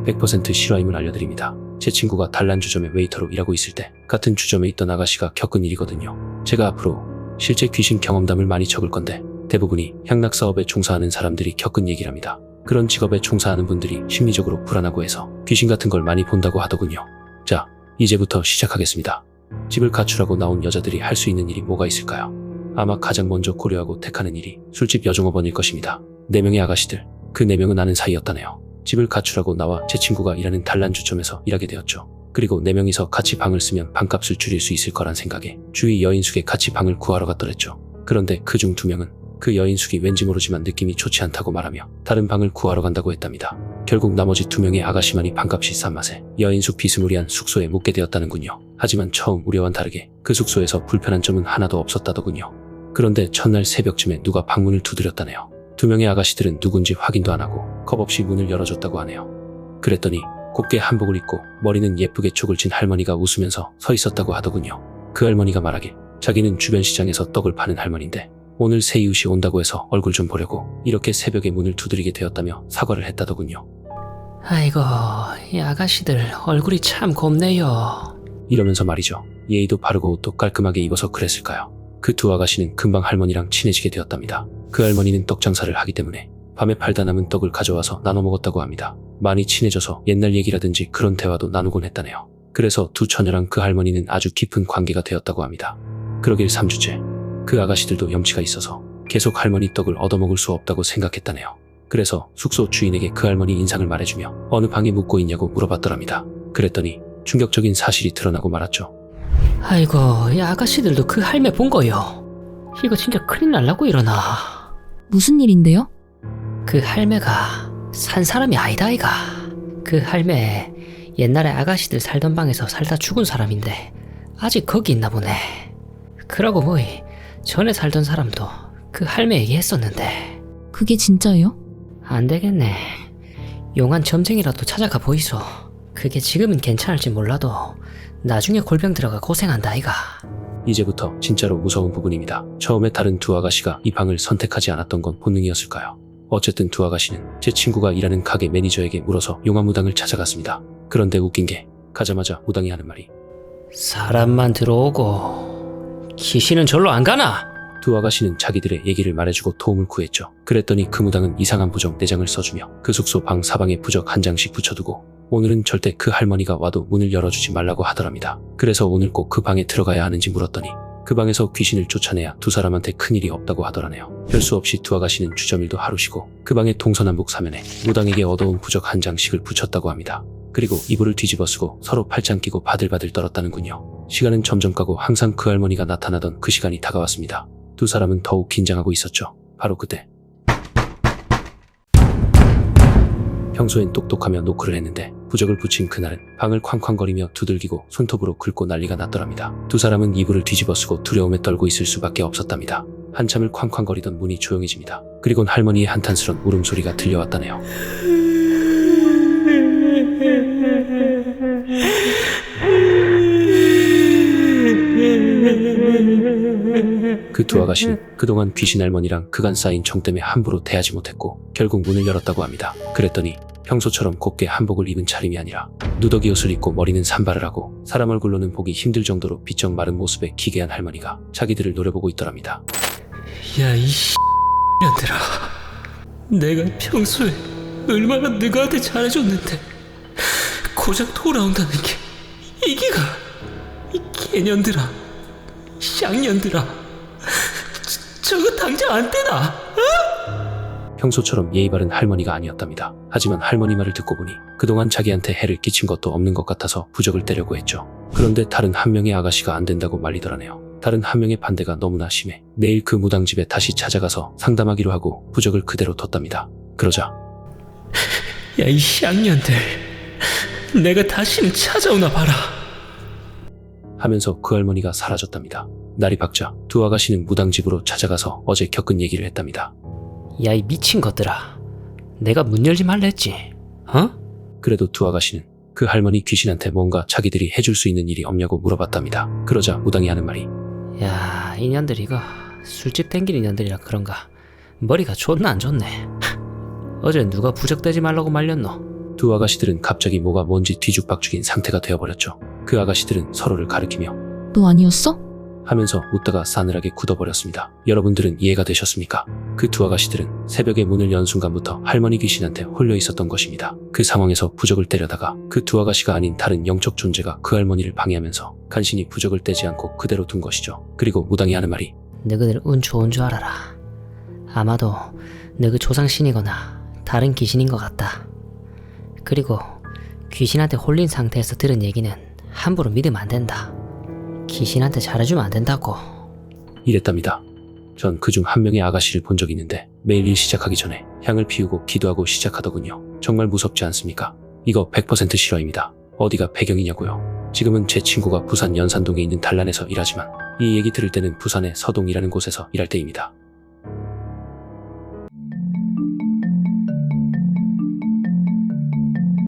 100% 실화임을 알려드립니다. 제 친구가 단란 주점의 웨이터로 일하고 있을 때 같은 주점에 있던 아가씨가 겪은 일이거든요. 제가 앞으로 실제 귀신 경험담을 많이 적을 건데 대부분이 향락 사업에 종사하는 사람들이 겪은 얘기랍니다. 그런 직업에 종사하는 분들이 심리적으로 불안하고 해서 귀신 같은 걸 많이 본다고 하더군요. 자, 이제부터 시작하겠습니다. 집을 가출하고 나온 여자들이 할 수 있는 일이 뭐가 있을까요? 아마 가장 먼저 고려하고 택하는 일이 술집 여종업원일 것입니다. 4명의 아가씨들, 그 4명은 아는 사이였다네요. 집을 가출하고 나와 제 친구가 일하는 단란 주점에서 일하게 되었죠. 그리고 4명이서 같이 방을 쓰면 방값을 줄일 수 있을 거란 생각에 주위 여인숙에 같이 방을 구하러 갔더랬죠. 그런데 그 중 2명은 그 여인숙이 왠지 모르지만 느낌이 좋지 않다고 말하며 다른 방을 구하러 간다고 했답니다. 결국 나머지 2명의 아가씨만이 방값이 싼 맛에 여인숙 비스무리한 숙소에 묵게 되었다는군요. 하지만 처음 우려와는 다르게 그 숙소에서 불편한 점은 하나도 없었다더군요. 그런데 첫날 새벽쯤에 누가 방문을 두드렸다네요. 2명의 아가씨들은 누군지 확인도 안 하고 겁없이 문을 열어줬다고 하네요. 그랬더니 곱게 한복을 입고 머리는 예쁘게 촉을 친 할머니가 웃으면서 서 있었다고 하더군요. 그 할머니가 말하길 자기는 주변 시장에서 떡을 파는 할머니인데 오늘 새 이웃이 온다고 해서 얼굴 좀 보려고 이렇게 새벽에 문을 두드리게 되었다며 사과를 했다더군요. 아이고, 이 아가씨들 얼굴이 참 곱네요. 이러면서 말이죠. 예의도 바르고 옷도 깔끔하게 입어서 그랬을까요? 그 2 아가씨는 금방 할머니랑 친해지게 되었답니다. 그 할머니는 떡 장사를 하기 때문에 밤에 팔다 남은 떡을 가져와서 나눠 먹었다고 합니다. 많이 친해져서 옛날 얘기라든지 그런 대화도 나누곤 했다네요. 그래서 2 처녀랑 그 할머니는 아주 깊은 관계가 되었다고 합니다. 그러길 3주째 그 아가씨들도 염치가 있어서 계속 할머니 떡을 얻어먹을 수 없다고 생각했다네요. 그래서 숙소 주인에게 그 할머니 인상을 말해주며 어느 방에 묵고 있냐고 물어봤더랍니다. 그랬더니 충격적인 사실이 드러나고 말았죠. 아이고, 이 아가씨들도 그 할매 본 거요. 이거 진짜 큰일 날라고 이러나. 무슨 일인데요? 그 할매가 산 사람이 아니다 아이가. 그 할매 옛날에 아가씨들 살던 방에서 살다 죽은 사람인데 아직 거기 있나 보네. 그러고 뭐이 전에 살던 사람도 그 할매 얘기했었는데. 그게 진짜예요? 안 되겠네. 용한 점쟁이라도 찾아가 보이소. 그게 지금은 괜찮을지 몰라도 나중에 골병 들어가 고생한다 아이가. 이제부터 진짜로 무서운 부분입니다. 처음에 다른 2 아가씨가 이 방을 선택하지 않았던 건 본능이었을까요? 어쨌든 2 아가씨는 제 친구가 일하는 가게 매니저에게 물어서 용화무당을 찾아갔습니다. 그런데 웃긴 게 가자마자 무당이 하는 말이 사람만 들어오고 귀신은 절로 안 가나? 2 아가씨는 자기들의 얘기를 말해주고 도움을 구했죠. 그랬더니 그 무당은 이상한 부적 4장을 써주며 그 숙소 방 사방에 부적 1장씩 붙여두고 오늘은 절대 그 할머니가 와도 문을 열어주지 말라고 하더랍니다. 그래서 오늘 꼭 그 방에 들어가야 하는지 물었더니 그 방에서 귀신을 쫓아내야 2 사람한테 큰일이 없다고 하더라네요. 별수 없이 2 아가씨는 주점일도 하루 쉬고 그 방의 동서남북 사면에 무당에게 얻어온 부적 1장씩을 붙였다고 합니다. 그리고 이불을 뒤집어 쓰고 서로 팔짱 끼고 바들바들 떨었다는군요. 시간은 점점 가고 항상 그 할머니가 나타나던 그 시간이 다가왔습니다. 2 사람은 더욱 긴장하고 있었죠. 바로 그때 평소엔 똑똑하며 노크를 했는데 부적을 붙인 그날은 방을 쾅쾅거리며 두들기고 손톱으로 긁고 난리가 났더랍니다. 2 사람은 이불을 뒤집어 쓰고 두려움에 떨고 있을 수밖에 없었답니다. 한참을 쾅쾅거리던 문이 조용해집니다. 그리곤 할머니의 한탄스런 울음소리가 들려왔다네요. 그 2 아가씨는 그동안 귀신 할머니랑 그간 쌓인 정 때문에 함부로 대하지 못했고 결국 문을 열었다고 합니다. 그랬더니 평소처럼 곱게 한복을 입은 차림이 아니라 누더기 옷을 입고 머리는 산발을 하고 사람 얼굴로는 보기 힘들 정도로 비쩍 마른 모습의 기괴한 할머니가 자기들을 노려보고 있더랍니다. 야, 이 년들아, 내가 평소에 얼마나 너희한테 잘해줬는데 고작 돌아온다는 게 이기가. 이 개년들아, 쌍년들아, 저거 당장 안 되나? 평소처럼 예의 바른 할머니가 아니었답니다. 하지만 할머니 말을 듣고 보니 그동안 자기한테 해를 끼친 것도 없는 것 같아서 부적을 떼려고 했죠. 그런데 다른 한 명의 아가씨가 안 된다고 말리더라네요. 다른 한 명의 반대가 너무나 심해 내일 그 무당집에 다시 찾아가서 상담하기로 하고 부적을 그대로 뒀답니다. 그러자 야, 이 쌍년들, 내가 다시는 찾아오나 봐라 하면서 그 할머니가 사라졌답니다. 날이 밝자 2 아가씨는 무당집으로 찾아가서 어제 겪은 얘기를 했답니다. 야, 이 미친 것들아, 내가 문 열지 말라 했지, 어? 그래도 2 아가씨는 그 할머니 귀신한테 뭔가 자기들이 해줄 수 있는 일이 없냐고 물어봤답니다. 그러자 무당이 하는 말이 야, 이년들 이거 술집 땡기는 년들이라 그런가 머리가 존나 안 좋네. 어제 누가 부적대지 말라고 말렸노? 두 아가씨들은 갑자기 뭐가 뭔지 뒤죽박죽인 상태가 되어버렸죠. 그 아가씨들은 서로를 가리키며 너 아니었어? 하면서 웃다가 싸늘하게 굳어버렸습니다. 여러분들은 이해가 되셨습니까? 그 두 아가씨들은 새벽에 문을 연 순간부터 할머니 귀신한테 홀려 있었던 것입니다. 그 상황에서 부적을 때려다가 그 두 아가씨가 아닌 다른 영적 존재가 그 할머니를 방해하면서 간신히 부적을 떼지 않고 그대로 둔 것이죠. 그리고 무당이 하는 말이 너희들 운 좋은 줄 알아라. 아마도 너희 조상신이거나 다른 귀신인 것 같다. 그리고 귀신한테 홀린 상태에서 들은 얘기는 함부로 믿으면 안 된다. 귀신한테 잘해주면 안 된다고. 이랬답니다. 전 그중 한 명의 아가씨를 본 적이 있는데 매일 일 시작하기 전에 향을 피우고 기도하고 시작하더군요. 정말 무섭지 않습니까? 이거 100% 실화입니다. 어디가 배경이냐고요? 지금은 제 친구가 부산 연산동에 있는 단란에서 일하지만 이 얘기 들을 때는 부산의 서동이라는 곳에서 일할 때입니다.